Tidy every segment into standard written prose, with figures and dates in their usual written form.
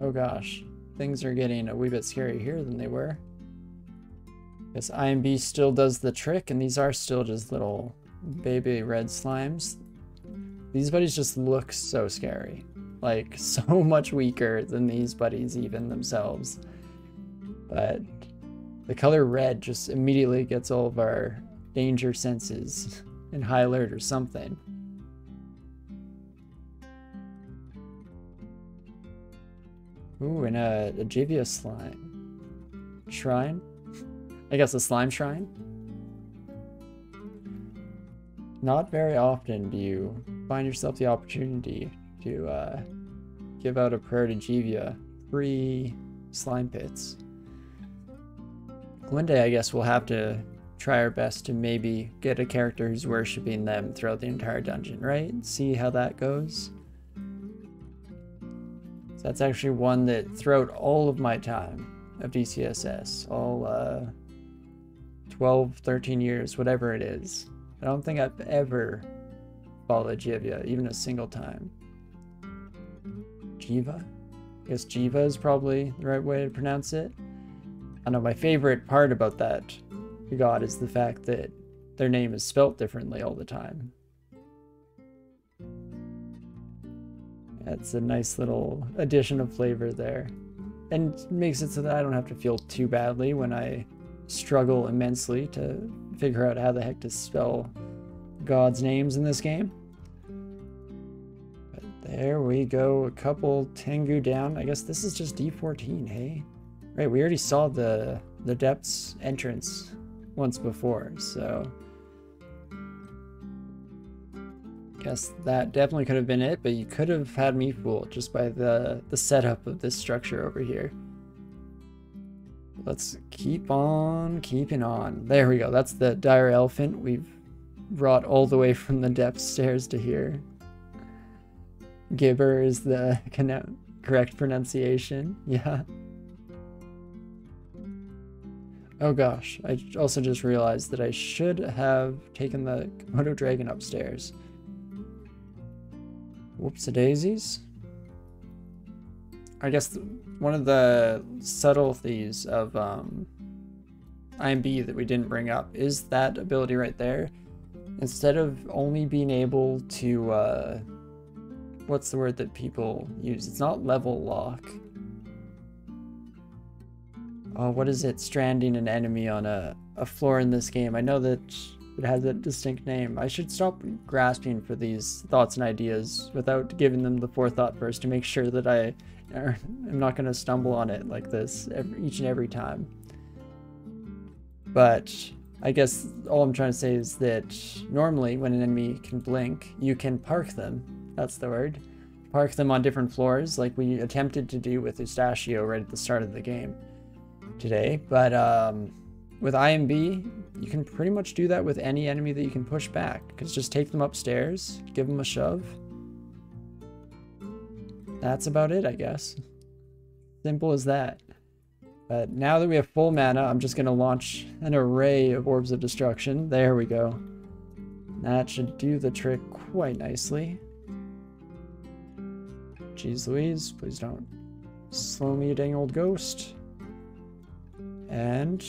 Oh gosh, things are getting a wee bit scarier here than they were. Guess IMB still does the trick, and these are still just little baby red slimes. These buddies just look so scary. Like, so much weaker than these buddies even themselves. But the color red just immediately gets all of our danger senses in high alert or something. Ooh, and a Jivia slime. Shrine? I guess a slime shrine? Not very often do you find yourself the opportunity to give out a prayer to Jivia. 3 slime pits. One day I guess we'll have to try our best to maybe get a character who's worshipping them throughout the entire dungeon, right? See how that goes. So that's actually one that throughout all of my time of DCSS, all 12, 13 years, whatever it is, I don't think I've ever followed Jivia, even a single time. Jiva? I guess Jiva is probably the right way to pronounce it. I know my favorite part about that god is the fact that their name is spelt differently all the time. That's a nice little addition of flavor there. And makes it so that I don't have to feel too badly when I struggle immensely to figure out how the heck to spell gods' names in this game. But there we go, a couple Tengu down. I guess this is just D14, hey? Right, we already saw the depths entrance once before, so guess that definitely could have been it, but you could have had me fooled just by the setup of this structure over here. Let's keep on keeping on. There we go. That's the dire elephant we've brought all the way from the depth stairs to here. Gibber is the correct pronunciation. Yeah. Oh gosh, I also just realized that I should have taken the Komodo dragon upstairs. Whoops-a-daisies. I guess one of the subtleties of IMB that we didn't bring up is that ability right there. Instead of only being able to, what's the word that people use? It's not level lock. Oh, what is it? Stranding an enemy on a floor in this game. I know that it has a distinct name. I should stop grasping for these thoughts and ideas without giving them the forethought first to make sure that I'm not going to stumble on it like this each and every time. But I guess all I'm trying to say is that normally when an enemy can blink, you can park them. That's the word. Park them on different floors like we attempted to do with Eustachio right at the start of the game today. But with IMB, you can pretty much do that with any enemy that you can push back. Because just take them upstairs, give them a shove. That's about it, I guess. Simple as that. But now that we have full mana, I'm just going to launch an array of Orbs of Destruction. There we go. That should do the trick quite nicely. Jeez Louise, please don't slow me, you dang old ghost. And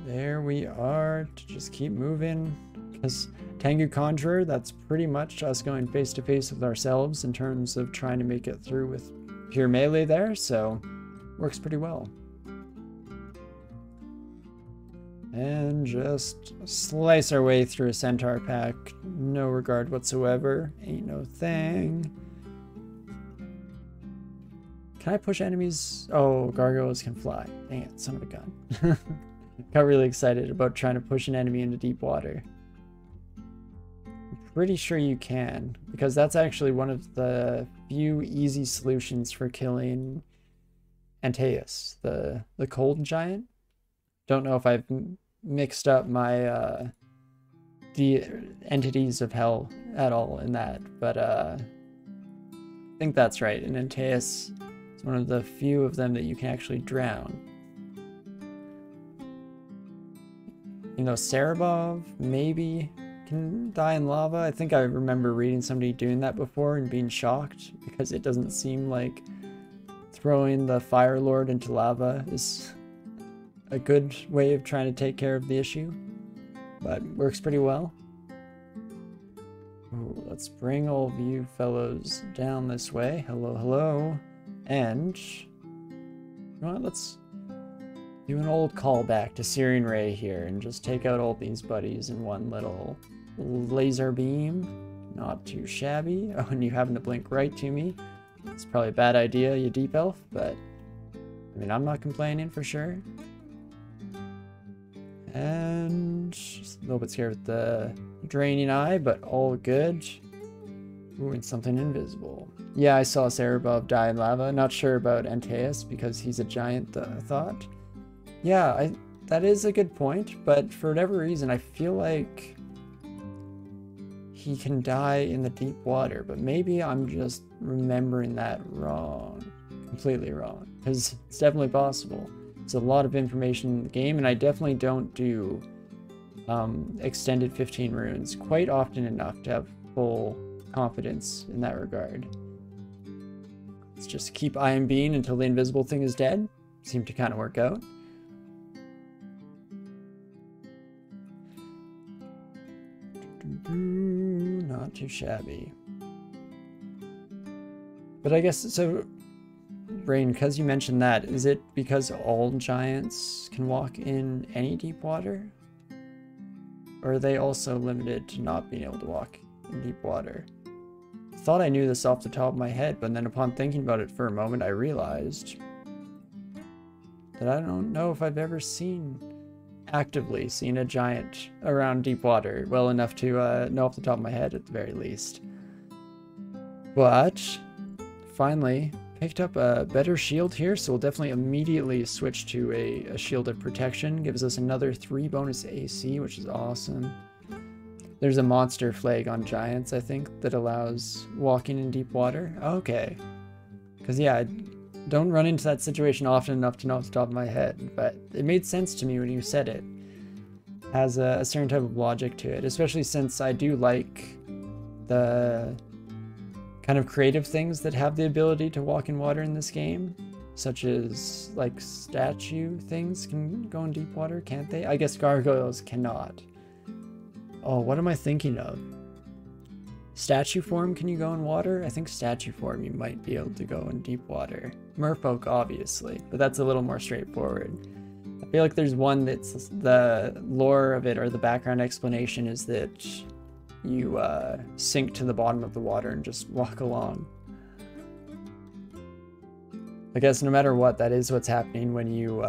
there we are, to just keep moving. Because Tengu Conjurer, that's pretty much us going face to face with ourselves in terms of trying to make it through with pure melee there, so works pretty well. And just slice our way through a centaur pack, no regard whatsoever, ain't no thing. Can I push enemies? Oh, gargoyles can fly. Dang it, son of a gun. Got really excited about trying to push an enemy into deep water. I'm pretty sure you can, because that's actually one of the few easy solutions for killing Antaeus, the cold giant. Don't know if I've mixed up my the entities of hell at all in that, but I think that's right. And Antaeus is one of the few of them that you can actually drown. You know, Serabov maybe can die in lava. I think I remember reading somebody doing that before and being shocked because it doesn't seem like throwing the Fire Lord into lava is a good way of trying to take care of the issue, but works pretty well. Ooh, let's bring all of you fellows down this way. Hello, hello. And you know what, let's do an old callback to Syrian Ray here and just take out all these buddies in one little laser beam. Not too shabby. Oh, and you happen to blink right to me. It's probably a bad idea, you deep elf, but I mean, I'm not complaining for sure. And just a little bit scared with the draining eye, but all good. Ooh, and something invisible. Yeah, I saw Cerebov die in lava. Not sure about Antaeus because he's a giant, I thought. Yeah, that is a good point, but for whatever reason, I feel like he can die in the deep water, but maybe I'm just remembering that wrong. Completely wrong, because it's definitely possible. It's a lot of information in the game, and I definitely don't do extended 15 runes quite often enough to have full confidence in that regard. Let's just keep IMBing until the invisible thing is dead. Seemed to kind of work out. Not too shabby. But I guess, so, Brain, because you mentioned that, is it because all giants can walk in any deep water? Or are they also limited to not being able to walk in deep water? I thought I knew this off the top of my head, but then upon thinking about it for a moment, I realized that I don't know if I've ever actively seen a giant around deep water well enough to know off the top of my head at the very least. But finally picked up a better shield here, so we'll definitely immediately switch to a shield of protection. Gives us another 3 bonus AC, which is awesome. There's a monster flag on giants, I think, that allows walking in deep water. Okay. Because yeah, I don't run into that situation often enough to know off the top of my head, but it made sense to me when you said it. Has a certain type of logic to it, especially since I do like the kind of creative things that have the ability to walk in water in this game, such as like statue things can go in deep water, can't they? I guess gargoyles cannot. Oh, what am I thinking of? Statue form, can you go in water? I think statue form you might be able to go in deep water. Merfolk, obviously, but that's a little more straightforward. I feel like there's one that's the lore of it, or the background explanation is that you sink to the bottom of the water and just walk along. I guess no matter what, that is what's happening when you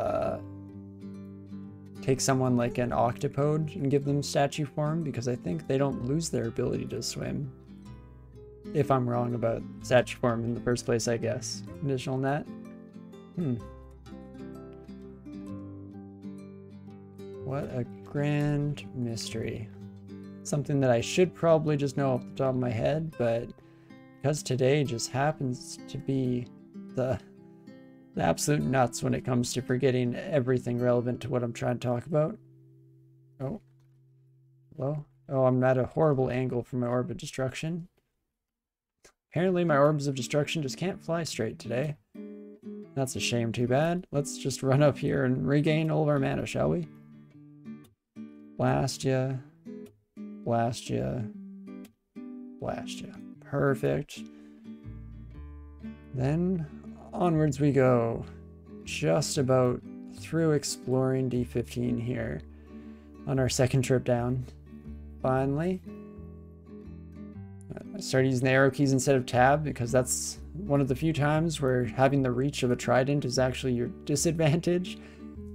take someone like an octopode and give them statue form, because I think they don't lose their ability to swim. If I'm wrong about statue form in the first place, I guess. Additional net? What a grand mystery. Something that I should probably just know off the top of my head, but because today just happens to be the absolute nuts when it comes to forgetting everything relevant to what I'm trying to talk about. Oh. Hello? Oh, I'm at a horrible angle for my Orb of Destruction. Apparently my Orbs of Destruction just can't fly straight today. That's a shame, too bad. Let's just run up here and regain all of our mana, shall we? Blast ya. Blast ya. Blast ya. Perfect. Then onwards we go. Just about through exploring D15 here on our second trip down. Finally. I started using the arrow keys instead of tab because that's one of the few times where having the reach of a trident is actually your disadvantage,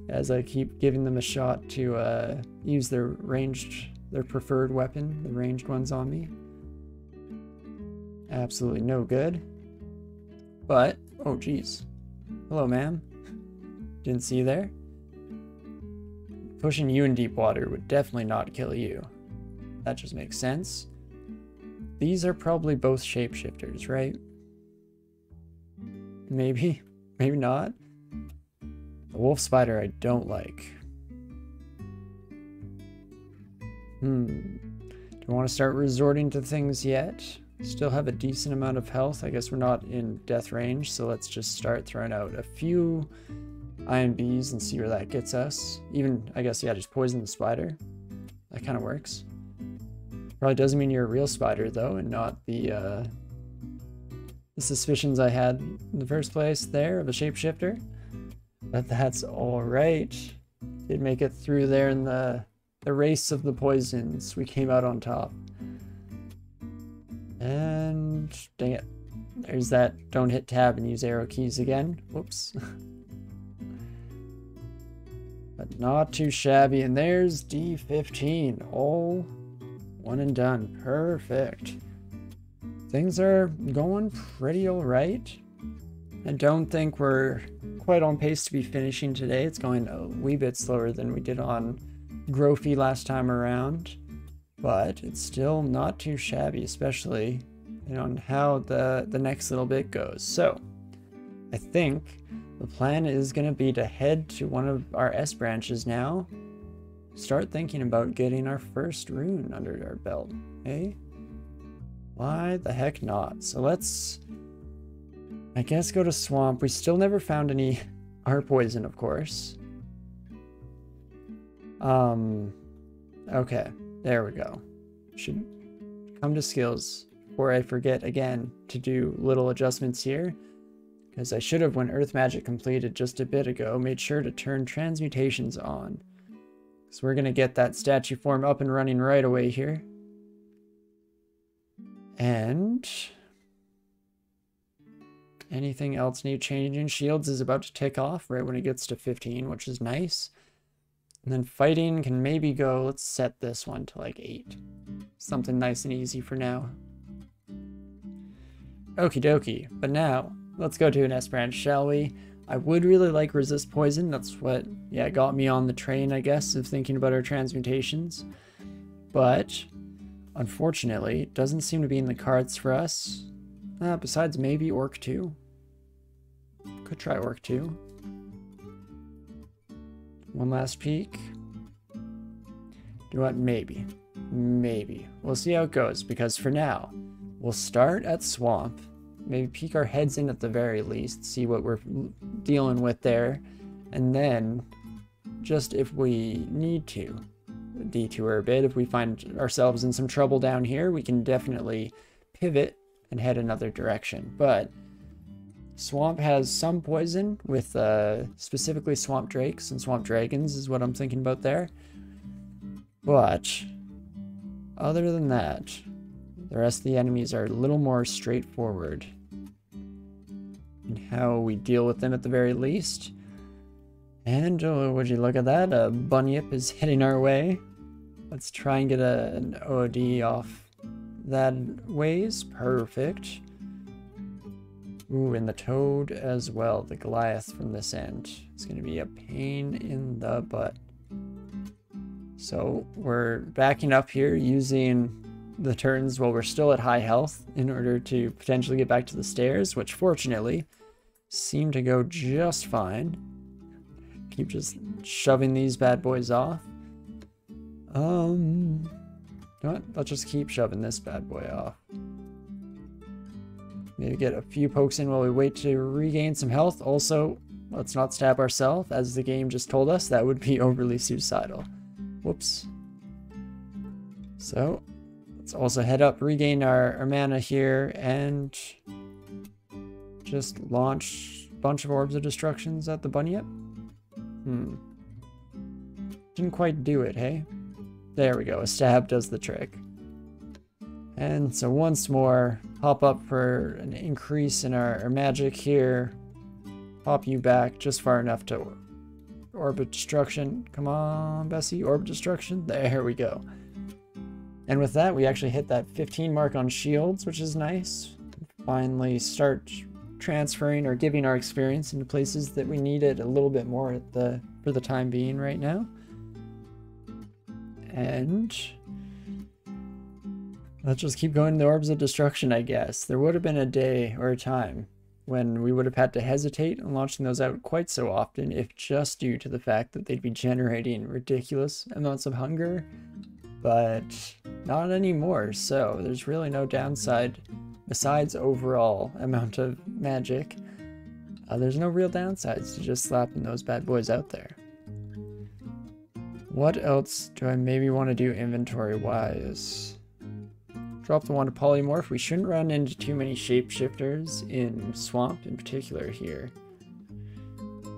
as I keep giving them a shot to use their preferred weapon, the ranged ones on me. Absolutely no good. But, oh geez. Hello, ma'am. Didn't see you there. Pushing you in deep water would definitely not kill you. That just makes sense. These are probably both shapeshifters, right? Maybe. Maybe not. The wolf spider I don't like. Do I want to start resorting to things yet? Still have a decent amount of health. I guess we're not in death range, so let's just start throwing out a few Iron Bees and see where that gets us. Even, I guess, yeah, just poison the spider. That kind of works. Probably doesn't mean you're a real spider, though, and not the suspicions I had in the first place there of a shapeshifter. But that's alright. Did make it through there in the race of the poisons. We came out on top. And dang it. There's that don't hit tab and use arrow keys again. Whoops. But not too shabby. And there's D15. All one and done. Perfect. Things are going pretty alright. I don't think we're quite on pace to be finishing today. It's going a wee bit slower than we did on Growthy last time around. But it's still not too shabby, especially on how the next little bit goes. So, I think the plan is going to be to head to one of our S branches now. Start thinking about getting our first rune under our belt, eh? Why the heck not? So let's, I guess, go to Swamp. We still never found any heart poison, of course. Okay, there we go. Should come to skills before I forget again to do little adjustments here. Because I should have, when Earth Magic completed just a bit ago, made sure to turn transmutations on. So we're going to get that statue form up and running right away here. And anything else need changing? Shields is about to tick off right when it gets to 15, which is nice. And then fighting can maybe go, let's set this one to like 8. Something nice and easy for now. Okie dokie. But now, let's go to an S branch, shall we? I would really like resist poison. That's what, yeah, got me on the train, I guess, of thinking about our transmutations. But unfortunately, it doesn't seem to be in the cards for us. Besides maybe Orc 2. Could try Orc 2. One last peek. Do what? Maybe. Maybe. We'll see how it goes, because for now, we'll start at Swamp. Maybe peek our heads in at the very least, see what we're dealing with there. And then, just if we need to, detour a bit. If we find ourselves in some trouble down here, we can definitely pivot and head another direction. But Swamp has some poison with specifically Swamp Drakes and Swamp Dragons is what I'm thinking about there. But other than that, the rest of the enemies are a little more straightforward in how we deal with them at the very least. And would you look at that? A Bunyip is heading our way. Let's try and get an OD off that ways. Perfect. Ooh, and the Toad as well. The Goliath from this end. It's going to be a pain in the butt. So we're backing up here using the turns while we're still at high health in order to potentially get back to the stairs, which fortunately seem to go just fine. Keep just shoving these bad boys off. You know what? Let's just keep shoving this bad boy off. Maybe get a few pokes in while we wait to regain some health. Also, let's not stab ourselves, as the game just told us. That would be overly suicidal. Whoops. So, let's also head up, regain our mana here, and just launch a bunch of Orbs of Destructions at the Bunyip. Didn't quite do it, hey? There we go, a stab does the trick. And so once more, hop up for an increase in our magic here. Pop you back just far enough to Orb of Destruction. Come on, Bessie, Orb of Destruction. There we go. And with that, we actually hit that 15 mark on shields, which is nice. Finally start transferring or giving our experience into places that we need it a little bit more for the time being right now. And let's just keep going to the Orbs of Destruction, I guess. There would have been a day or a time when we would have had to hesitate on launching those out quite so often, if just due to the fact that they'd be generating ridiculous amounts of hunger. but not anymore, so there's really no downside besides overall amount of magic. There's no real downsides to just slapping those bad boys out there. What else do I maybe want to do inventory-wise? Drop the one to polymorph. We shouldn't run into too many shapeshifters in Swamp in particular here.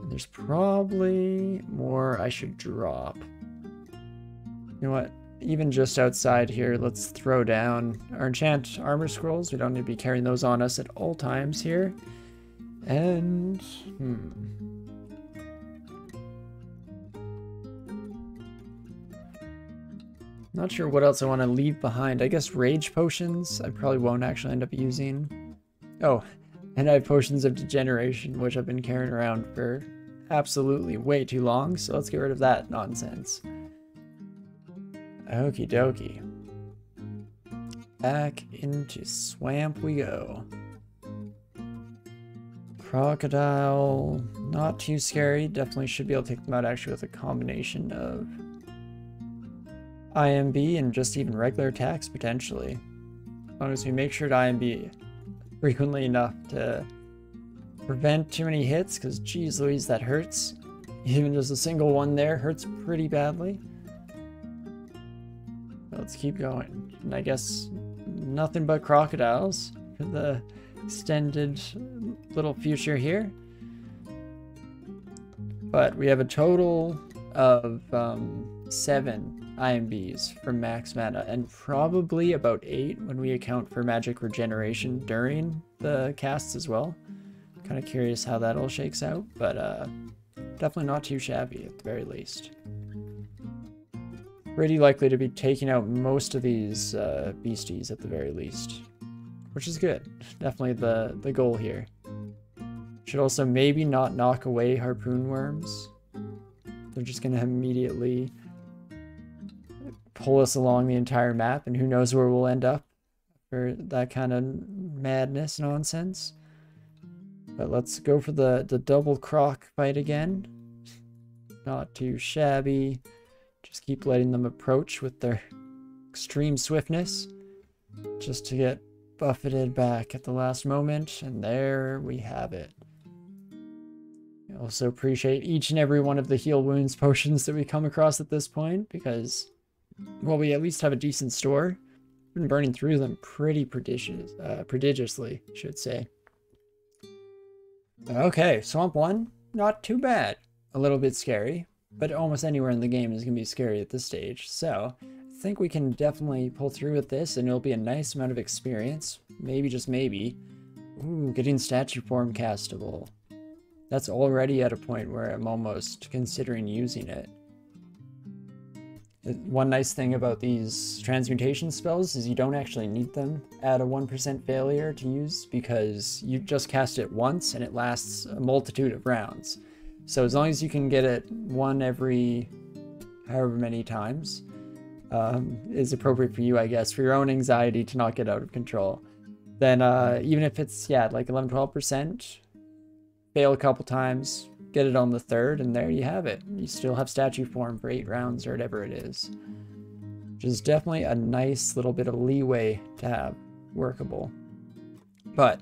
There's probably more I should drop. You know what? Even just outside here, let's throw down our enchant armor scrolls. We don't need to be carrying those on us at all times here. And, not sure what else I want to leave behind. I guess rage potions I probably won't actually end up using. Oh, and I have potions of degeneration, which I've been carrying around for absolutely way too long, so let's get rid of that nonsense. Okie dokie. Back into Swamp we go. Crocodile, not too scary. Definitely should be able to take them out actually with a combination of IMB and just even regular attacks potentially. As long as we make sure to IMB frequently enough to prevent too many hits, because geez Louise, that hurts. Even just a single one there hurts pretty badly. Let's keep going. And I guess nothing but crocodiles for the extended little future here. But we have a total of 7 IMBs for max mana, and probably about 8 when we account for magic regeneration during the casts as well. Kind of curious how that all shakes out, but definitely not too shabby at the very least. Pretty likely to be taking out most of these beasties at the very least, which is good. Definitely the goal here. Should also maybe not knock away harpoon worms. They're just going to immediately pull us along the entire map, and who knows where we'll end up for that kind of madness nonsense. But let's go for the double croc fight again. Not too shabby. Just keep letting them approach with their extreme swiftness, just to get buffeted back at the last moment, and there we have it. I also appreciate each and every one of the heal wounds potions that we come across at this point, because, well, we at least have a decent store. We've been burning through them pretty prodigiously, I should say. Okay, Swamp 1, not too bad. A little bit scary, but almost anywhere in the game is going to be scary at this stage, so I think we can definitely pull through with this, and it'll be a nice amount of experience. Maybe, just maybe. Ooh, getting statue form castable. That's already at a point where I'm almost considering using it. One nice thing about these transmutation spells is you don't actually need them at a 1% failure to use, because you just cast it once and it lasts a multitude of rounds. So as long as you can get it one every however many times is appropriate for you, I guess, for your own anxiety to not get out of control, then even if it's, yeah, like 11-12%, fail a couple times, get it on the third, and there you have it. You still have statue form for 8 rounds or whatever it is. Which is definitely a nice little bit of leeway to have workable. But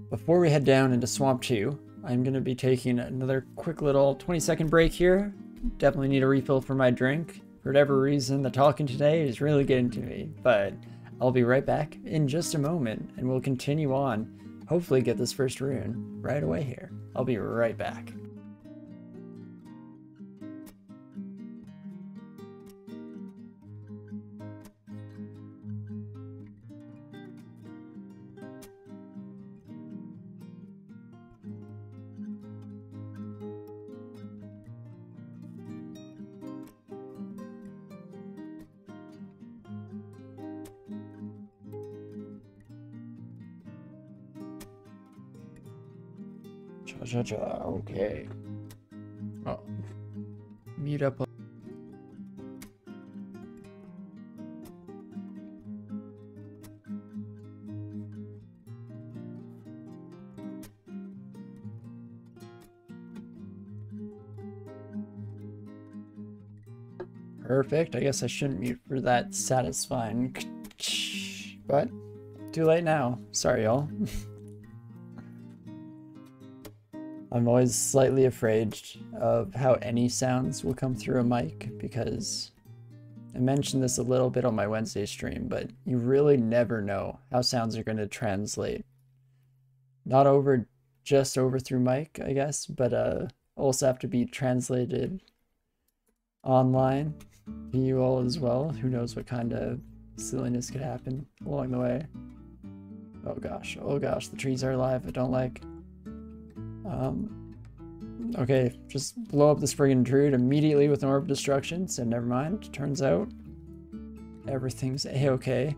before we head down into Swamp 2, I'm going to be taking another quick little 20-second break here. Definitely need a refill for my drink. For whatever reason, the talking today is really getting to me, but I'll be right back in just a moment, and we'll continue on. Hopefully get this first rune right away here. I'll be right back. Okay. Oh. Meet up. Perfect. I guess I shouldn't mute for that satisfying, but too late now. Sorry, y'all. I'm always slightly afraid of how any sounds will come through a mic, because I mentioned this a little bit on my Wednesday stream, but you really never know how sounds are going to translate. Not just over through mic, I guess, but also have to be translated online to you all as well. Who knows what kind of silliness could happen along the way. Oh gosh, the trees are alive. I don't like. Okay, just blow up this friggin' druid immediately with an orb of destruction, so never mind. Turns out everything's a-okay.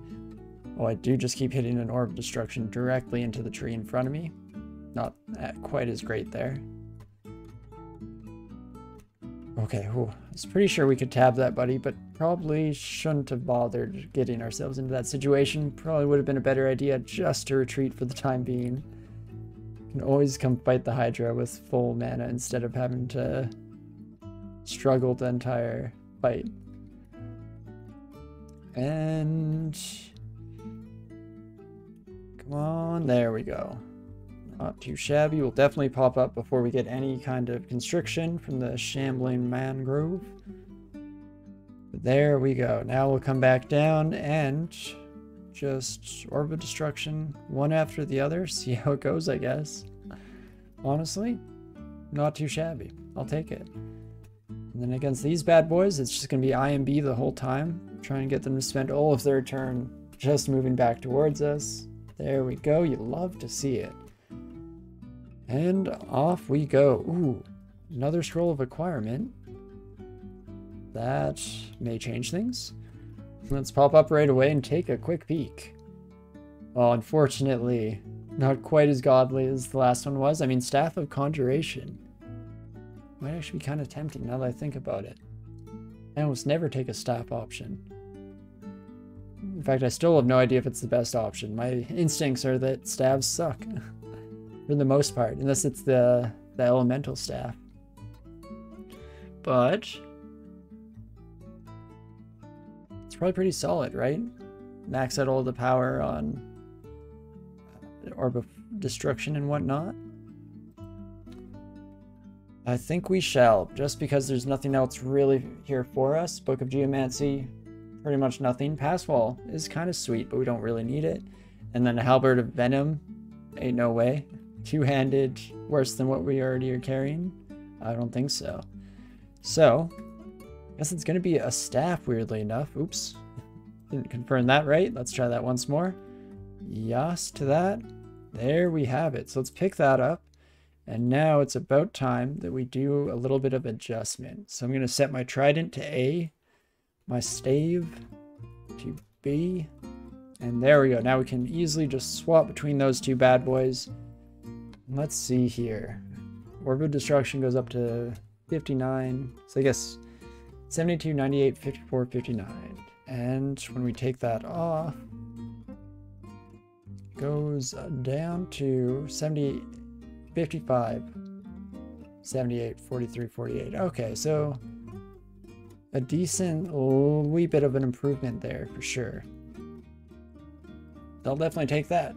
Oh, I do just keep hitting an orb of destruction directly into the tree in front of me. Not quite as great there. Okay, I was pretty sure we could tab that buddy, but probably shouldn't have bothered getting ourselves into that situation. Probably would have been a better idea just to retreat for the time being. Can always come fight the Hydra with full mana instead of having to struggle the entire fight. And come on, there we go. Not too shabby. Will definitely pop up before we get any kind of constriction from the shambling mangrove. But there we go. Now we'll come back down and just Orb of Destruction one after the other. See how it goes, I guess. Honestly, not too shabby. I'll take it. And then against these bad boys, it's just going to be IMB the whole time. Trying to get them to spend all of their turn just moving back towards us. There we go. You love to see it. And off we go. Ooh, another scroll of acquirement. That may change things. Let's pop up right away and take a quick peek. Well, unfortunately, not quite as godly as the last one was. I mean, Staff of Conjuration might actually be kind of tempting now that I think about it. I almost never take a staff option. In fact, I still have no idea if it's the best option. My instincts are that staves suck. For the most part, unless it's the elemental staff. But it's probably pretty solid, right? Max out all the power on Orb of Destruction and whatnot. I think we shall, just because there's nothing else really here for us. Book of Geomancy, pretty much nothing. Passwall is kind of sweet, but we don't really need it. And then a Halberd of Venom, ain't no way. Two-handed, worse than what we already are carrying? I don't think so. So, I guess it's going to be a staff, weirdly enough. Oops. Didn't confirm that right. Let's try that once more. Yes to that. There we have it. So let's pick that up. And now it's about time that we do a little bit of adjustment. So I'm going to set my trident to A, my stave to B, and there we go. Now we can easily just swap between those two bad boys. Let's see here. Orb of Destruction goes up to 59. So I guess 72, 98, 54, 59. And when we take that off, it goes down to 70, 55, 78, 43, 48. Okay, so a decent wee bit of an improvement there for sure. I'll definitely take that.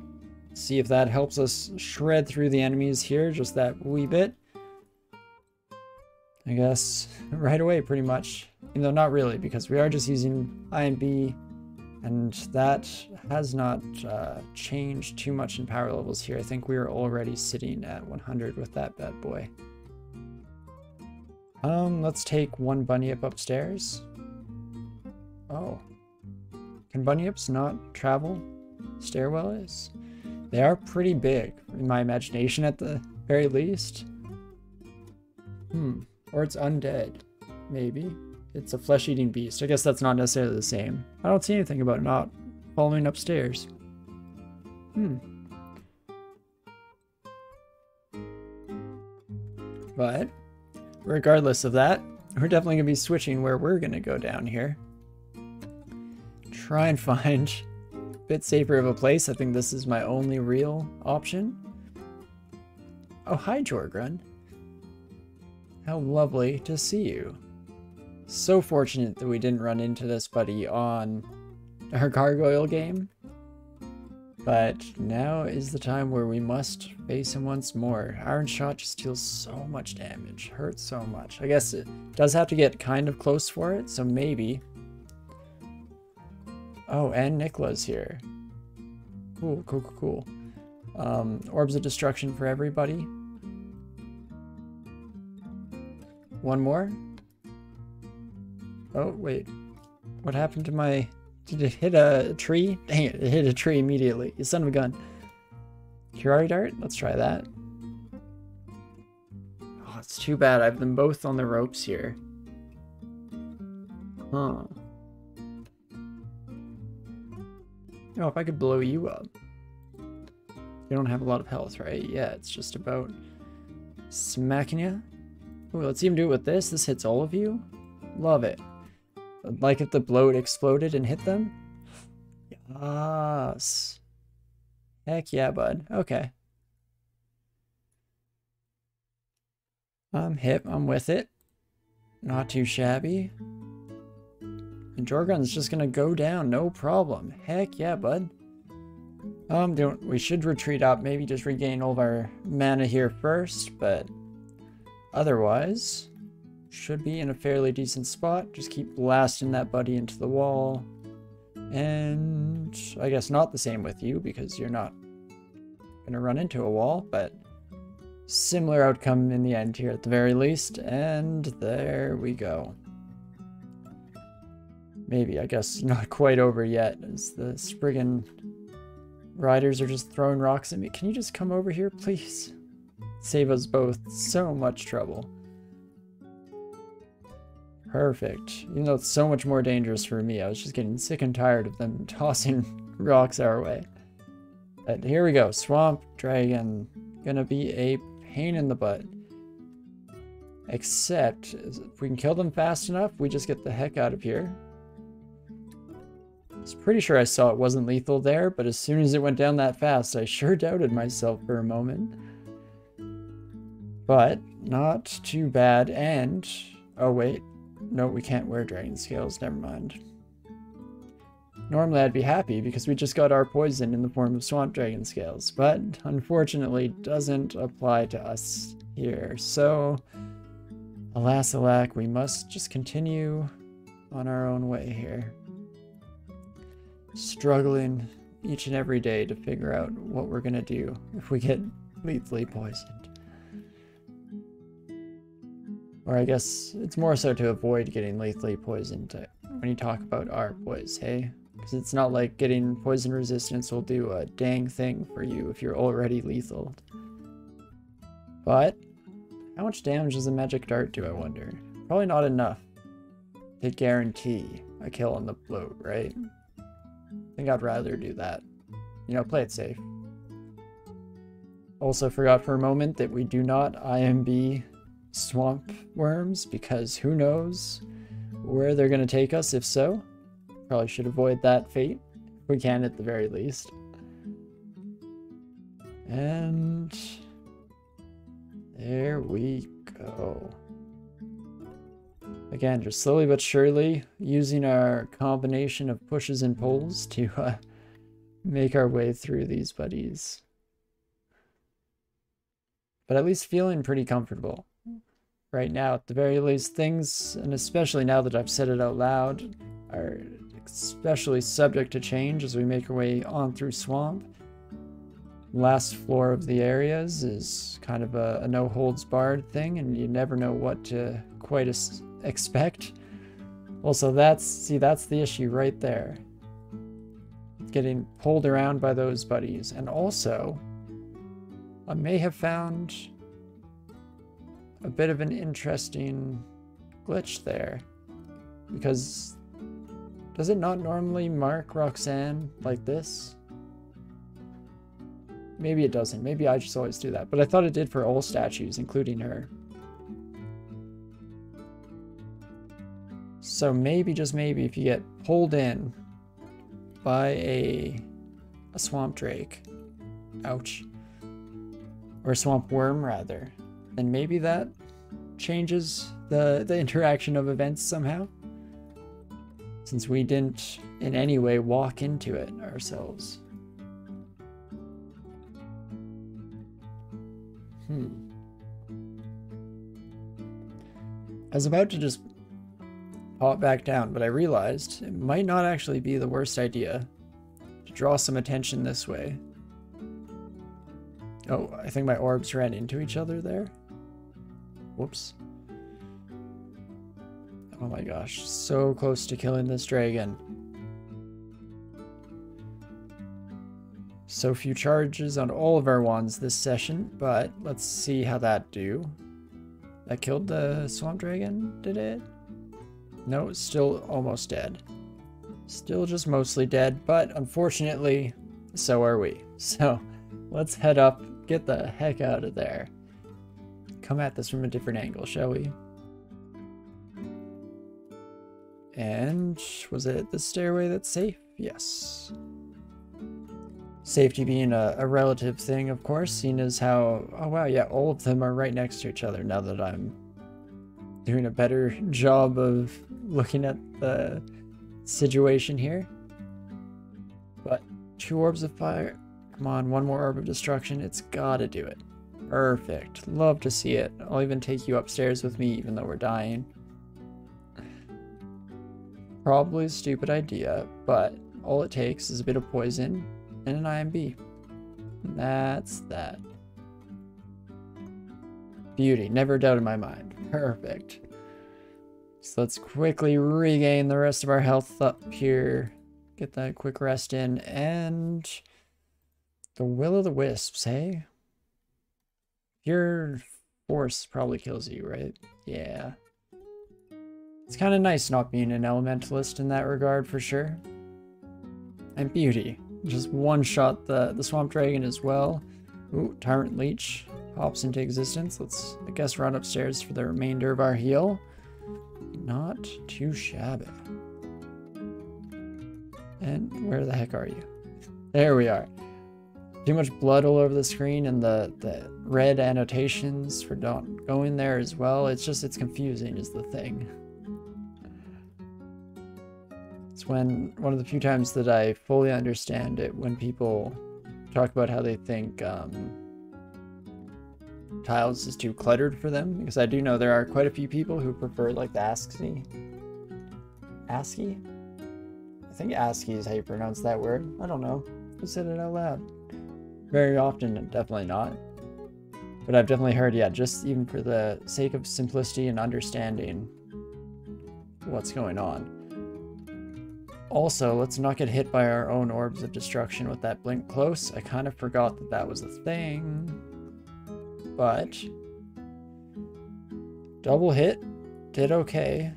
See if that helps us shred through the enemies here, just that wee bit. I guess right away, pretty much. Even though not really, because we are just using IMB, and that has not changed too much in power levels here. I think we are already sitting at 100 with that bad boy. Let's take one bunny up upstairs. Oh. Can bunny ups not travel? Stairwell is? They are pretty big, in my imagination at the very least. Or it's undead, maybe. It's a flesh-eating beast. I guess that's not necessarily the same. I don't see anything about not following upstairs. But regardless of that, we're definitely going to be switching where we're going to go down here. Try and find a bit safer of a place. I think this is my only real option. Oh, hi, Jorgrun. How lovely to see you. So fortunate that we didn't run into this buddy on our gargoyle game. But now is the time where we must face him once more. Iron Shot just deals so much damage. Hurts so much. I guess it does have to get kind of close for it, so maybe. Oh, and Nicola's here. Cool, cool, cool, cool. Orbs of Destruction for everybody. One more? Oh, wait. What happened to my... Did it hit a tree? Dang it, it hit a tree immediately. You son of a gun. Curari Dart? Let's try that. Oh, it's too bad. I have them both on the ropes here. Huh. Oh, if I could blow you up. You don't have a lot of health, right? Yeah, it's just about smacking you. Oh, let's even do it with this. This hits all of you. Love it. Like if the bloat exploded and hit them? Yes. Heck yeah, bud. Okay. I'm hip. I'm with it. Not too shabby. And Jorgun's just gonna go down. No problem. Heck yeah, bud. We should retreat up. Maybe just regain all of our mana here first, but otherwise... should be in a fairly decent spot. Just keep blasting that buddy into the wall. And I guess not the same with you because you're not going to run into a wall, but similar outcome in the end here at the very least. And there we go. Maybe, I guess not quite over yet as the Spriggan riders are just throwing rocks at me. Can you just come over here, please? Save us both so much trouble. Perfect. Even though it's so much more dangerous for me, I was just getting sick and tired of them tossing rocks our way. But here we go. Swamp Dragon. Gonna be a pain in the butt. Except, if we can kill them fast enough, we just get the heck out of here. I was pretty sure I saw it wasn't lethal there, but as soon as it went down that fast, I sure doubted myself for a moment. But, not too bad, and... oh wait. No, we can't wear dragon scales, never mind. Normally I'd be happy because we just got our poison in the form of swamp dragon scales, but unfortunately doesn't apply to us here. So, alas alack, we must just continue on our own way here. Struggling each and every day to figure out what we're gonna do if we get lethally poisoned. Or I guess it's more so to avoid getting lethally poisoned when you talk about our poise, hey? Because it's not like getting poison resistance will do a dang thing for you if you're already lethal. But, how much damage does a magic dart do, I wonder? Probably not enough to guarantee a kill on the bloat, right? I think I'd rather do that. You know, play it safe. Also forgot for a moment that we do not IMB swamp worms, because who knows where they're going to take us if so. Probably should avoid that fate if we can at the very least. And there we go. Again, just slowly but surely using our combination of pushes and pulls to make our way through these buddies. But at least feeling pretty comfortable. Right now, at the very least, things, and especially now that I've said it out loud, are especially subject to change as we make our way on through swamp. Last floor of the areas is kind of a no-holds-barred thing, and you never know what to quite expect. Also, that's the issue right there. Getting pulled around by those buddies. And also, I may have found a bit of an interesting glitch there, because does it not normally mark Roxanne like this? Maybe it doesn't. Maybe I just always do that, but I thought it did for all statues, including her. So maybe, just maybe, if you get pulled in by a swamp drake, ouch, or a swamp worm rather, then maybe that changes the interaction of events somehow, since we didn't in any way walk into it ourselves. I was about to just pop back down, but I realized it might not actually be the worst idea to draw some attention this way. Oh, I think my orbs ran into each other there. Whoops. Oh my gosh, so close to killing this dragon. So few charges on all of our wands this session, but let's see how that do. That killed the swamp dragon, did it? No, it's still almost dead. Still just mostly dead, but unfortunately, so are we. So let's head up, get the heck out of there. Come at this from a different angle, shall we? And was it the stairway that's safe? Yes. Safety being a relative thing, of course, seeing as how, oh wow, yeah, all of them are right next to each other now that I'm doing a better job of looking at the situation here. But 2 orbs of fire. Come on, 1 more orb of destruction. It's gotta do it. Perfect. Love to see it. I'll even take you upstairs with me even though we're dying. Probably a stupid idea, but all it takes is a bit of poison and an IMB. And that's that. Beauty. Never a doubt in my mind. Perfect. So let's quickly regain the rest of our health up here. Get that quick rest in. And the Will o' the Wisps, hey? Your force probably kills you, right? Yeah. It's kind of nice not being an elementalist in that regard, for sure. And beauty. Just one-shot the swamp dragon as well. Ooh, Tyrant Leech pops into existence. Let's, I guess, run upstairs for the remainder of our heal. Not too shabby. And where the heck are you? There we are. Too much blood all over the screen, and the red annotations for not going there as well. It's confusing is the thing. It's one of the few times that I fully understand it when people talk about how they think tiles is too cluttered for them, because I do know there are quite a few people who prefer like the ASCII? I think ASCII is how you pronounce that word. I don't know. Who said it out loud? Very often, definitely not. But I've definitely heard, yeah, just even for the sake of simplicity and understanding what's going on. Also, let's not get hit by our own orbs of destruction with that blink close. I kind of forgot that that was a thing. But double hit, did okay.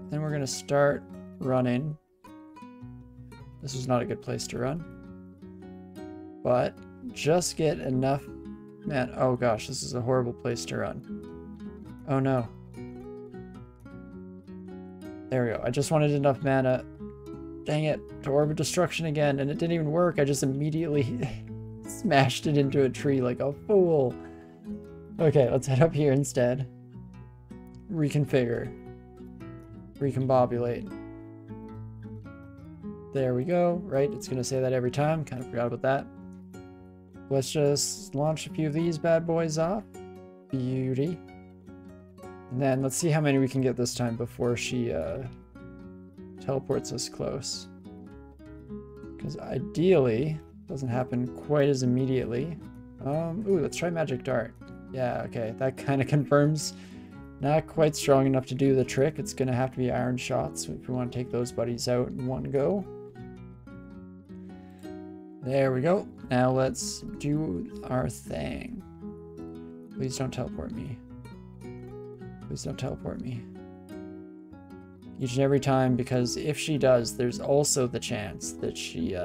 Then we're gonna start running. This was not a good place to run. But just get enough, man, oh gosh, this is a horrible place to run. Oh no. There we go. I just wanted enough mana. Dang it, to Orb of Destruction again, and it didn't even work. I just immediately smashed it into a tree like a fool. Okay, let's head up here instead. Reconfigure. Recombobulate. There we go. Right, it's gonna say that every time. Kind of forgot about that. Let's just launch a few of these bad boys off. Beauty. And then let's see how many we can get this time before she teleports us close. Because ideally, it doesn't happen quite as immediately. Ooh, let's try Magic Dart. Yeah, okay, that kind of confirms. Not quite strong enough to do the trick. It's going to have to be Iron Shots if we want to take those buddies out in one go. There we go. Now let's do our thing. Please don't teleport me. Please don't teleport me. Each and every time, because if she does, there's also the chance that she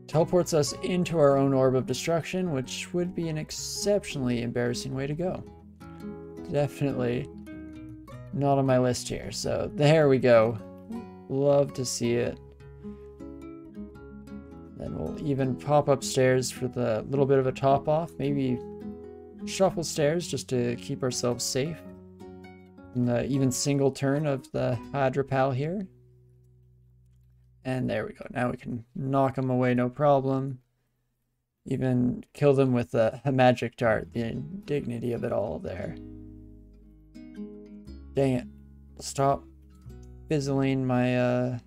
teleports us into our own Orb of Destruction, which would be an exceptionally embarrassing way to go. Definitely not on my list here. So there we go. Love to see it. Then we'll even pop upstairs for the little bit of a top off. Maybe shuffle stairs just to keep ourselves safe. In the even single turn of the Hydropal here. And there we go. Now we can knock them away, no problem. Even kill them with a magic dart. The indignity of it all there. Dang it. Stop fizzling my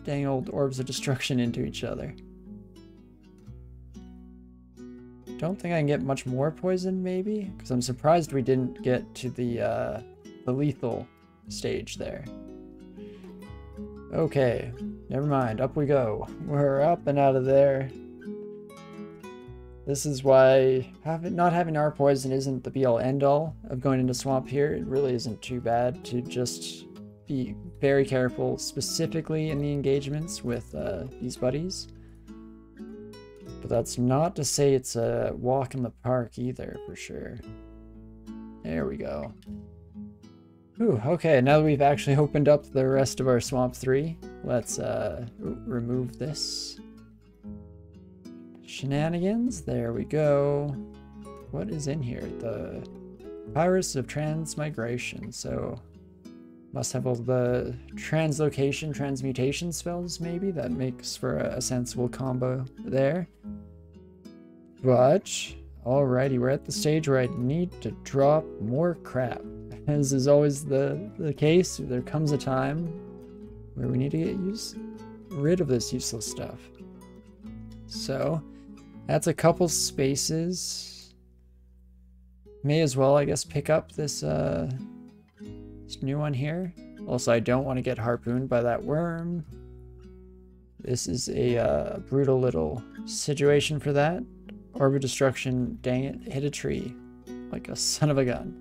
dang old orbs of destruction into each other. Don't think I can get much more poison, maybe? Because I'm surprised we didn't get to the lethal stage there. Okay, never mind. Up we go. We're up and out of there. This is why not having our poison isn't the be-all end-all of going into swamp here. It really isn't too bad to just be very careful, specifically in the engagements with these buddies. But that's not to say it's a walk in the park either, for sure. There we go. Ooh, okay, now that we've actually opened up the rest of our Swamp 3, let's remove this. Shenanigans, there we go. What is in here? The Papyrus of Transmigration, so must have all the translocation, transmutation spells, maybe? That makes for a sensible combo there. But, alrighty, we're at the stage where I need to drop more crap. As is always the case, there comes a time where we need to get rid of this useless stuff. So, that's a couple spaces. May as well, I guess, pick up this new one here. Also, I don't want to get harpooned by that worm. This is a brutal little situation for that. Orb of Destruction, dang it, hit a tree like a son of a gun.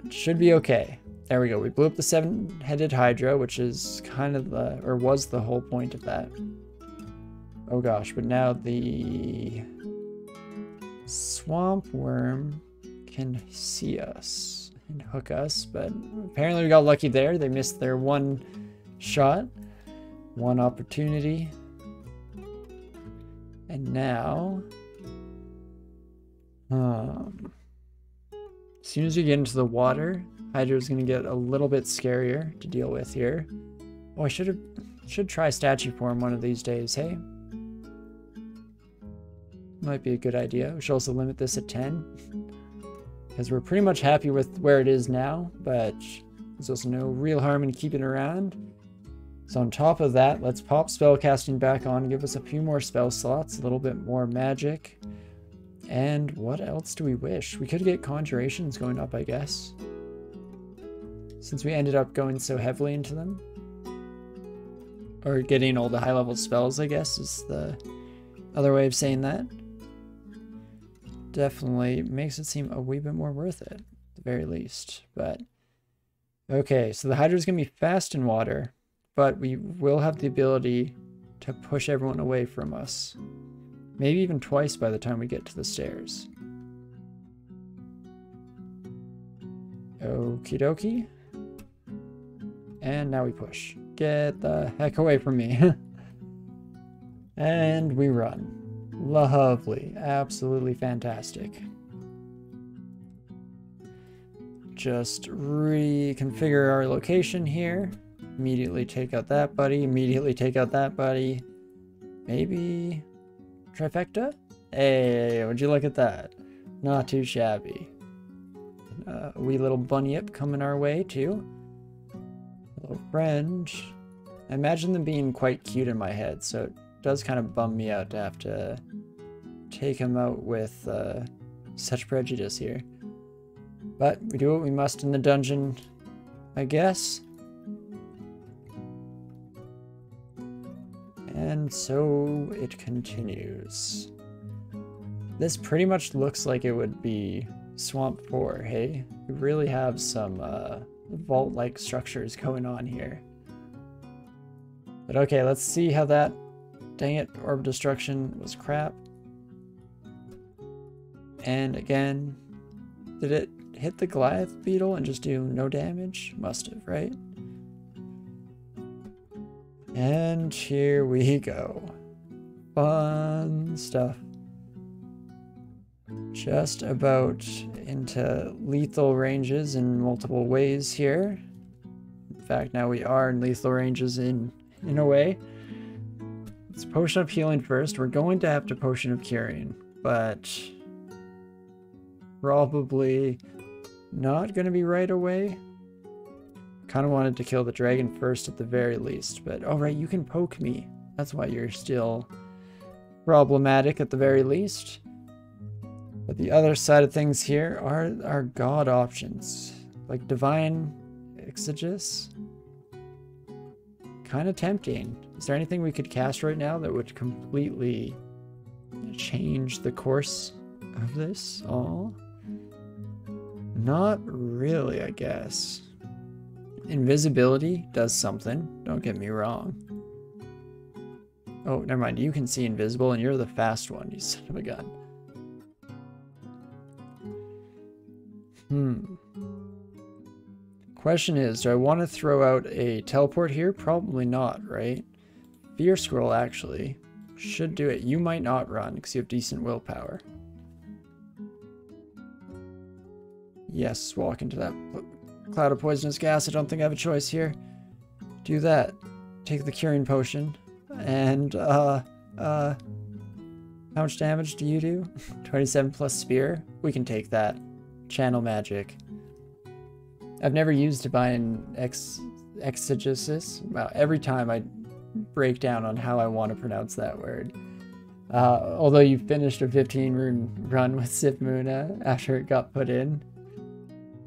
It should be okay. There we go. We blew up the 7-headed Hydra, which is kind of was the whole point of that. Oh gosh, but now the swamp worm can see us and hook us, but apparently we got lucky there. They missed their one shot, one opportunity. And now, as soon as you get into the water, Hydra's gonna get a little bit scarier to deal with here. Oh, I should try statue form one of these days, hey? Might be a good idea. We should also limit this at 10. Because we're pretty much happy with where it is now, but there's also no real harm in keeping it around. So on top of that, let's pop spellcasting back on, give us a few more spell slots, a little bit more magic. And what else do we wish? We could get conjurations going up, I guess. Since we ended up going so heavily into them. Or getting all the high-level spells, I guess, is the other way of saying that. Definitely makes it seem a wee bit more worth it, at the very least. But, okay, so the Hydra's going to be fast in water. But we will have the ability to push everyone away from us. Maybe even twice by the time we get to the stairs. Okie dokie. And now we push. Get the heck away from me. And we run. Lovely. Absolutely fantastic. Just reconfigure our location here. Immediately take out that buddy, immediately take out that buddy. Maybe trifecta? Hey, would you look at that? Not too shabby. A wee little bunyip coming our way too. Little friend. I imagine them being quite cute in my head, so it does kind of bum me out to have to take him out with such prejudice here. But we do what we must in the dungeon, I guess. And so it continues. This pretty much looks like it would be Swamp 4, hey? We really have some vault-like structures going on here. But okay, let's see how that, dang it, Orb of Destruction was crap. And again, did it hit the Goliath beetle and just do no damage? Must have, right? And here we go. Fun stuff. just about into lethal ranges in multiple ways here. In fact, now we are in lethal ranges in a way. Let's potion of healing first. We're going to have to potion of curing, but probably not going to be right away. Kind of wanted to kill the dragon first at the very least, but oh right, you can poke me. That's why you're still problematic at the very least. But the other side of things here are our god options, like Divine Exegesis. Kind of tempting. Is there anything we could cast right now that would completely change the course of this all? Not really, I guess. Invisibility does something, don't get me wrong. Oh, never mind, you can see invisible and you're the fast one, you son of a gun. Question is, do I want to throw out a teleport here? Probably not, right? Fear Scroll actually should do it. You might not run because you have decent willpower. Yes, walk into that cloud of poisonous gas. I don't think I have a choice here. Do that. Take the curing potion. And, how much damage do you do? 27 plus spear? We can take that. Channel magic. I've never used Divine Exegesis. Well, every time I break down on how I want to pronounce that word. Although you finished a 15 rune run with Sifmuna after it got put in.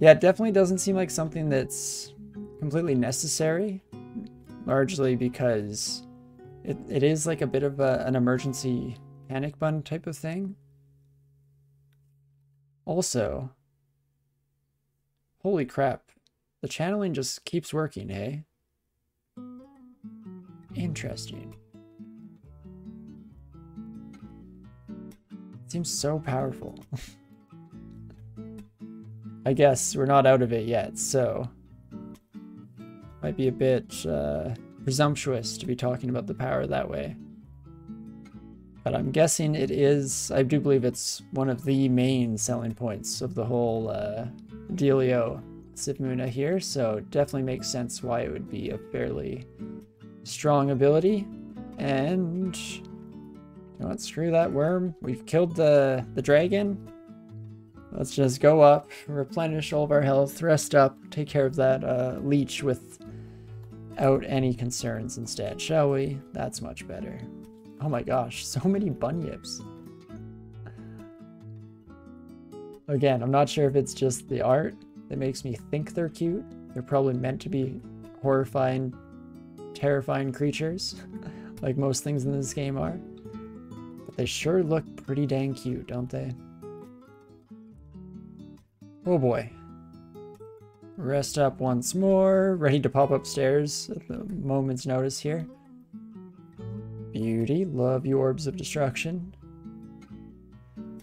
Yeah, it definitely doesn't seem like something that's completely necessary. Largely because it is like a bit of an emergency panic button type of thing. Also, holy crap, the channeling just keeps working, hey? Interesting. It seems so powerful. I guess we're not out of it yet, so might be a bit presumptuous to be talking about the power that way. But I'm guessing it is, I do believe it's one of the main selling points of the whole dealio Sifmuna here, so it definitely makes sense why it would be a fairly strong ability. And you know what, screw that worm. We've killed the dragon. Let's just go up, replenish all of our health, rest up, take care of that leech without any concerns instead, shall we? That's much better. Oh my gosh, so many bunyips. Again, I'm not sure if it's just the art that makes me think they're cute. They're probably meant to be horrifying, terrifying creatures, like most things in this game are. But they sure look pretty dang cute, don't they? Oh boy. Rest up once more, ready to pop upstairs at the moment's notice here. Beauty, love you Orbs of Destruction.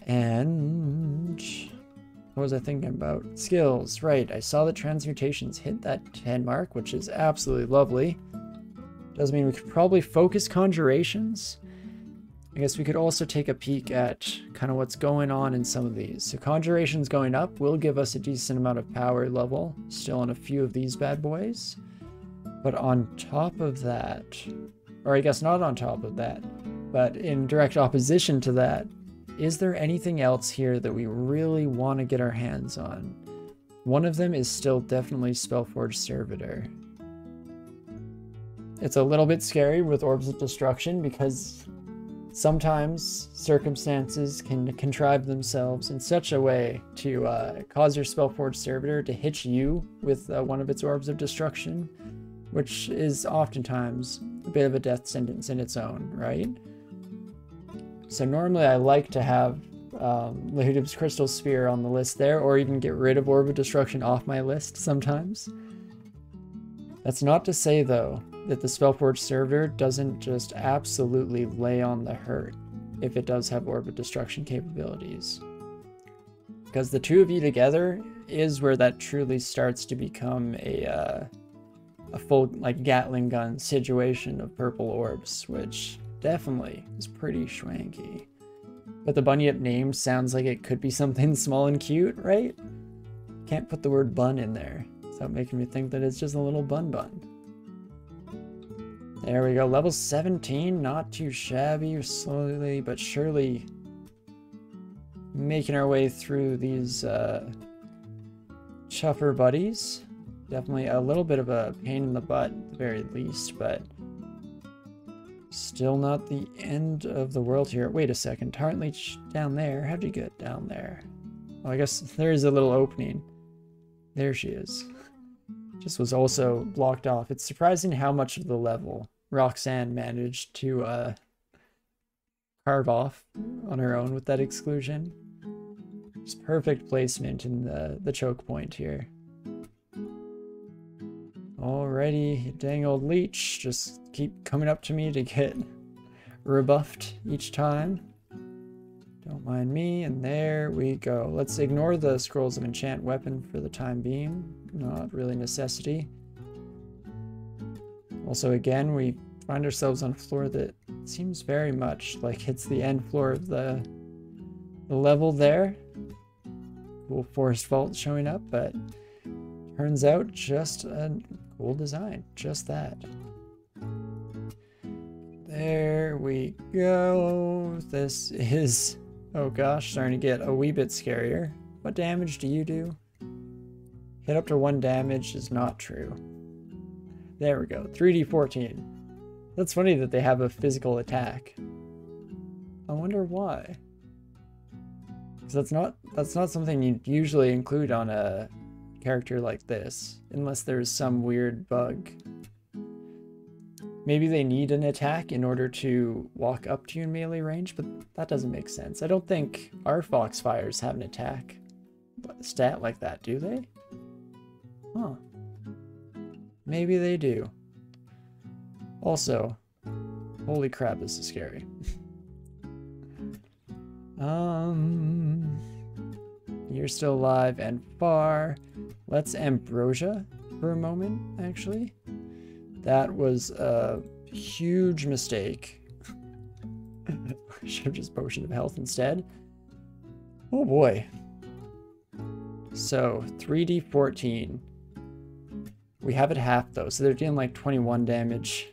And what was I thinking about? Skills, right. I saw that transmutations hit that 10 mark, which is absolutely lovely. Does mean we could probably focus conjurations. I guess we could also take a peek at kind of what's going on in some of these. So conjurations going up will give us a decent amount of power level, still on a few of these bad boys. But on top of that, or I guess not on top of that, but in direct opposition to that, is there anything else here that we really want to get our hands on? One of them is still definitely Spellforge Servitor. It's a little bit scary with Orbs of Destruction because sometimes circumstances can contrive themselves in such a way to cause your Spellforge Servitor to hit you with one of its Orbs of Destruction, which is oftentimes a bit of a death sentence in its own, right? So normally I like to have Lahudib's Crystal Spear on the list there, or even get rid of Orb of Destruction off my list sometimes. That's not to say, though, that the Spellforge Servitor doesn't just absolutely lay on the hurt if it does have Orb of Destruction capabilities. Because the two of you together is where that truly starts to become a full, like, Gatling gun situation of purple orbs, which definitely is pretty schwanky. But the bunyip name sounds like it could be something small and cute, right? Can't put the word bun in there without making me think that it's just a little bun. There we go, level 17, not too shabby, slowly but surely making our way through these chuffer buddies. Definitely a little bit of a pain in the butt at the very least, but still not the end of the world here. Wait a second, Tarrant Leech down there. How'd you get down there? Well, I guess there is a little opening. There she is. Just was also blocked off. It's surprising how much of the level Roxanne managed to carve off on her own with that exclusion. Just perfect placement in the choke point here. Alrighty, dang old leech, just keep coming up to me to get rebuffed each time. Don't mind me, and there we go. Let's ignore the scrolls of enchant weapon for the time being. Not really necessity. Also, again, we find ourselves on a floor that seems very much like it's the end floor of the level there. Cool forest vault showing up, but turns out just a cool design. Just that. There we go. This is, oh gosh, starting to get a wee bit scarier. What damage do you do? Hit up to 1 damage is not true. There we go, 3d14. That's funny that they have a physical attack. I wonder why. Because that's not something you'd usually include on a character like this, unless there's some weird bug. Maybe they need an attack in order to walk up to you in melee range, but that doesn't make sense. I don't think our Foxfires have an attack stat like that, do they? Huh. Maybe they do. Also, holy crap, this is scary. You're still alive and far. Let's ambrosia for a moment, actually. That was a huge mistake. I should have just potion of health instead. Oh boy. So 3d14. We have it half though, so they're dealing like 21 damage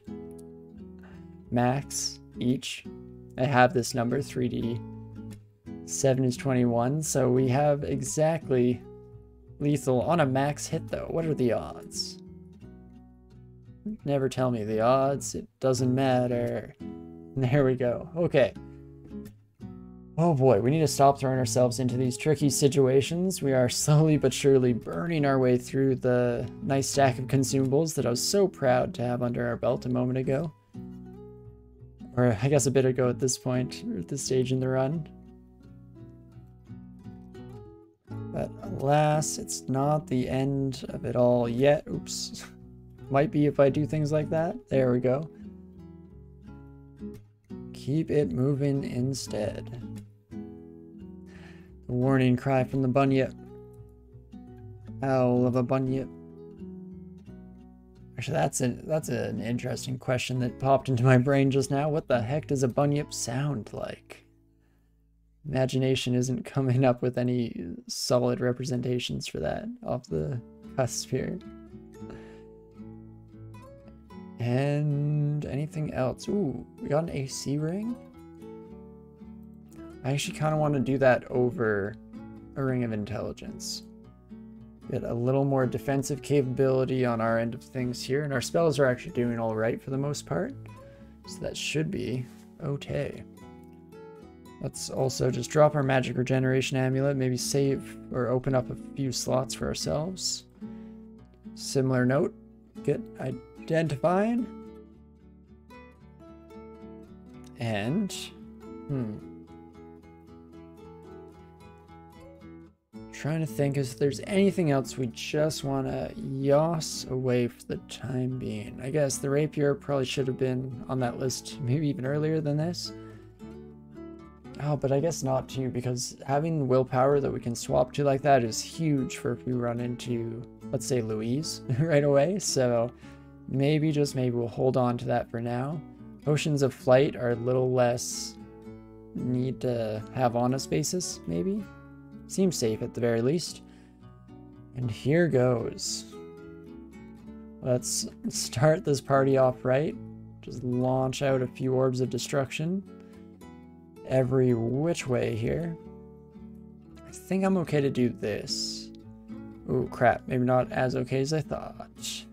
max each. I have this number, 3d. 7 is 21, so we have exactly lethal on a max hit though. What are the odds? Never tell me the odds, it doesn't matter. There we go. Okay. Oh boy, we need to stop throwing ourselves into these tricky situations. We are slowly but surely burning our way through the nice stack of consumables that I was so proud to have under our belt a moment ago. Or I guess a bit ago at this point, or at this stage in the run. But alas, it's not the end of it all yet. Oops. Might be if I do things like that. There we go. Keep it moving instead. The warning cry from the bunyip. Owl of a bunyip. Actually, that's an interesting question that popped into my brain just now. What the heck does a bunyip sound like? Imagination isn't coming up with any solid representations for that off the cusp here. And anything else? Ooh, we got an AC ring? I actually kind of want to do that over a ring of intelligence. Get a little more defensive capability on our end of things here, and our spells are actually doing all right for the most part. So that should be okay. Let's also just drop our magic regeneration amulet, maybe save or open up a few slots for ourselves. Similar note, get identifying. And, trying to think if there's anything else we just want to yoss away for the time being. I guess the rapier probably should have been on that list maybe even earlier than this. Oh, but I guess not too, because having willpower that we can swap to like that is huge for if we run into, let's say, Louise right away. So maybe, just maybe, we'll hold on to that for now. Potions of flight are a little less need to have on a basis, maybe? Seems safe at the very least. And here goes. Let's start this party off right. Just launch out a few orbs of destruction every which way here. I think I'm okay to do this. Oh crap, maybe not as okay as I thought.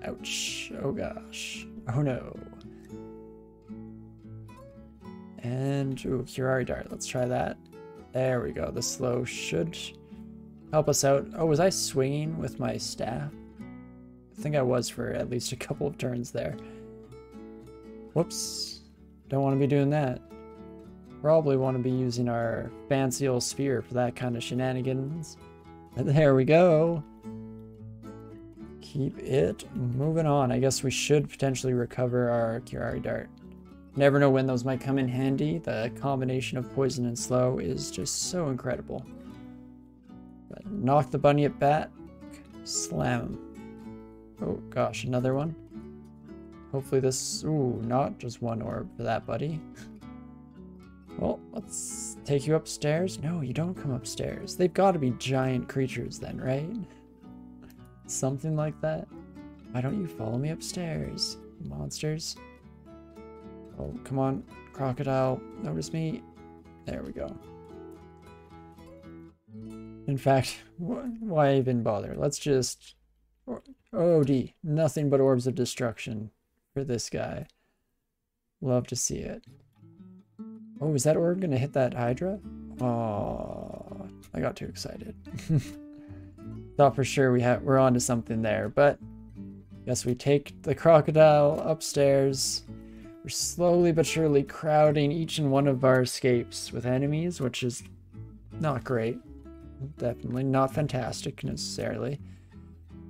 Ouch. Oh gosh. Oh no. And, ooh, Curari Dart. Let's try that. There we go. The slow should help us out. Oh, was I swinging with my staff? I think I was for at least a couple of turns there. Whoops. Don't want to be doing that. Probably want to be using our fancy old spear for that kind of shenanigans. And there we go. Keep it moving on. I guess we should potentially recover our Curari Dart. Never know when those might come in handy. The combination of poison and slow is just so incredible. But knock the bunny at bat. Slam him. Oh gosh, another one. Hopefully this... Ooh, not just one orb for that buddy. Well, let's take you upstairs. No, you don't come upstairs. They've got to be giant creatures then, right? Something like that. Why don't you follow me upstairs, monsters? Oh, come on, crocodile, notice me. There we go. In fact, why even bother? Let's just... OD, nothing but orbs of destruction for this guy. Love to see it. Oh, is that orb gonna hit that Hydra? Oh, I got too excited. Thought for sure we're onto something there, but guess we take the crocodile upstairs. We're slowly but surely crowding each and one of our escapes with enemies, which is not great. Definitely not fantastic necessarily.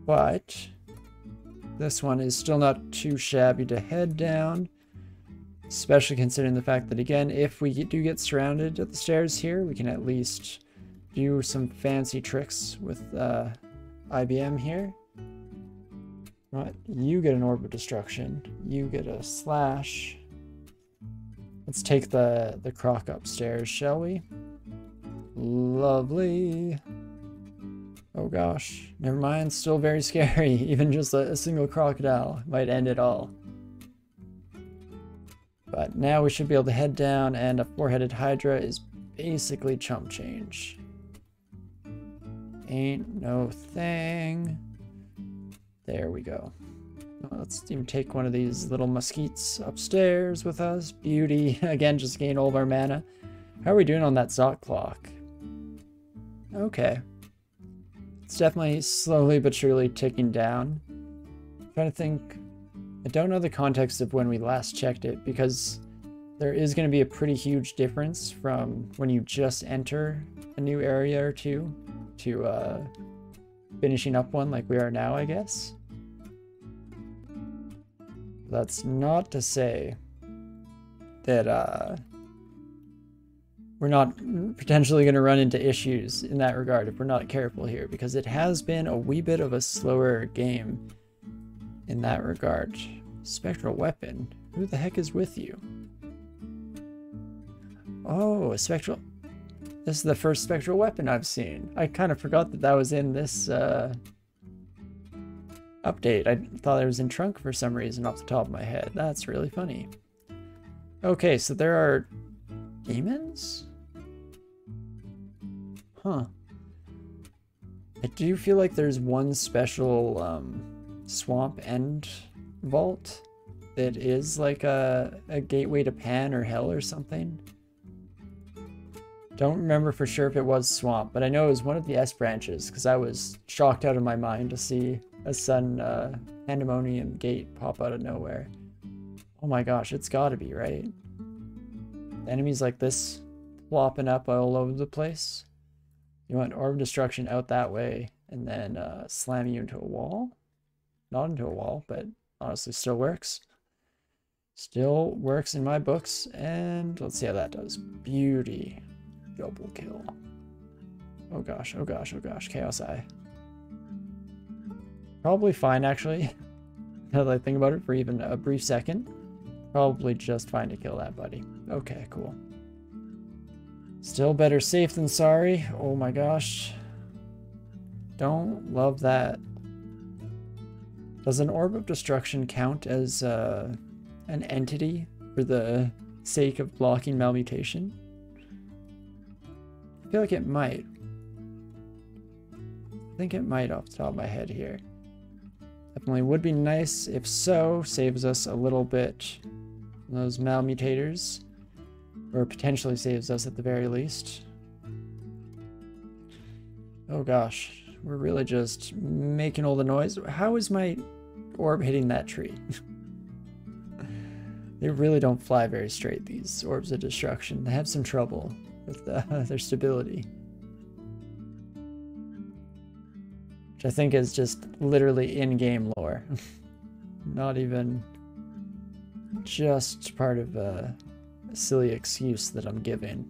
But this one is still not too shabby to head down. Especially considering the fact that, again, if we do get surrounded at the stairs here, we can at least do some fancy tricks with IBM here. Right, you get an Orb of Destruction. You get a slash. Let's take the croc upstairs, shall we? Lovely. Oh gosh, never mind, still very scary. Even just a single crocodile might end it all. But now we should be able to head down, and a four-headed Hydra is basically chump change. Ain't no thing. There we go. Let's even take one of these little mesquites upstairs with us. Beauty. Again, just gain all of our mana. How are we doing on that Zot clock? Okay. It's definitely slowly but surely ticking down. I'm trying to think. I don't know the context of when we last checked it, because there is going to be a pretty huge difference from when you just enter a new area or two to finishing up one like we are now, I guess. That's not to say that we're not potentially going to run into issues in that regard if we're not careful here, because it has been a wee bit of a slower game in that regard. Spectral weapon. Who the heck is with you? Oh, a spectral... This is the first spectral weapon I've seen. I kind of forgot that that was in this update. I thought it was in Trunk for some reason off the top of my head. That's really funny. Okay, so there are demons? Huh. I do feel like there's one special swamp end vault that is like a gateway to Pan or Hell or something. Don't remember for sure if it was swamp, but I know it was one of the S branches, because I was shocked out of my mind to see a sudden Pandemonium gate pop out of nowhere. Oh my gosh, it's gotta be, right? Enemies like this plopping up all over the place. You want Orb of Destruction out that way, and then slam you into a wall? Not into a wall, but honestly still works. Still works in my books, and let's see how that does. Beauty. Double kill. Oh gosh, oh gosh, oh gosh. Chaos Eye. Probably fine, actually. Now that I think about it for even a brief second. Probably just fine to kill that buddy. Okay, cool. Still better safe than sorry. Oh my gosh. Don't love that. Does an Orb of Destruction count as an entity for the sake of blocking Malmutation? I feel like it might. I think it might off the top of my head here. Definitely would be nice if so. Saves us a little bit from those Malmutators. Or potentially saves us at the very least. Oh gosh. We're really just making all the noise. How is my orb hitting that tree? They really don't fly very straight, these Orbs of Destruction. They have some trouble with their stability. Which I think is just literally in-game lore. Not even just part of a silly excuse that I'm giving.